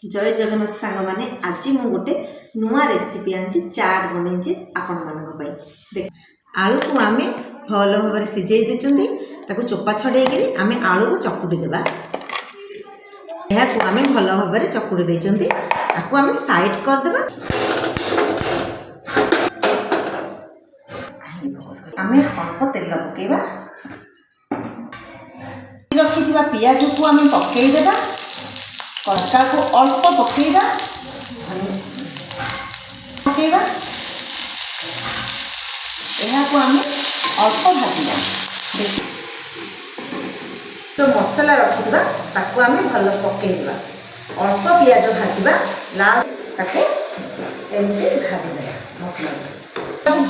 जय जगन्नाथ सांग मैंने आज मु गोटे नुआ रेसिपी आनी चाट बन आपण मान देख आलू को आम भल भाव सिझे देते चोपा छड़े आम आलू को चकुटी देवा यह आम भल भाव चकुटी देते आम साइड करदे आम अल्प तेल पकेबा रखी पियाज को आम पकईदेवा कड़का को अल्प पकेबा पकेबा यहाँ आम अल्प भाजा तो मसला रखा ताकू आम भल पकईदेवा अल्प पियाज भाजा लाल ताको एमती भाजीदे मसला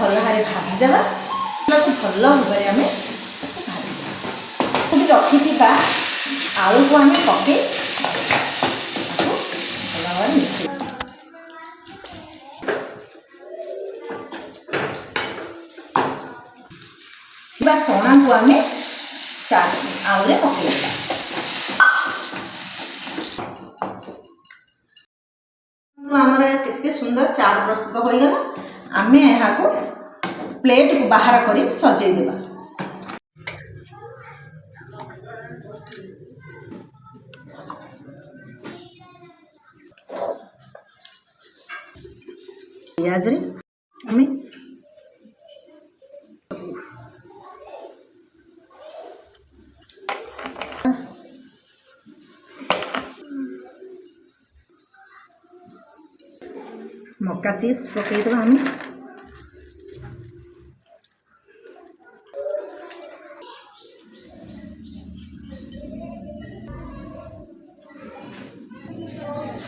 भल भाव भाजीदेवा भल भाव आम रखी आलू को आम पके चना को आम आलू पकड़ आमर केते सुंदर चाट प्रस्तुत हो गला आम यहाँ को प्लेट को बाहर कर सजे देवा पियाज रे आम मक्का चिप्स पकईदेवा आम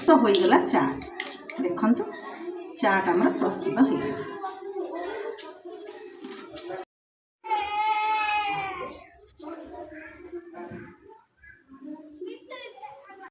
तो हो गला चाट देखो चाट आम प्रस्तुत हो गला।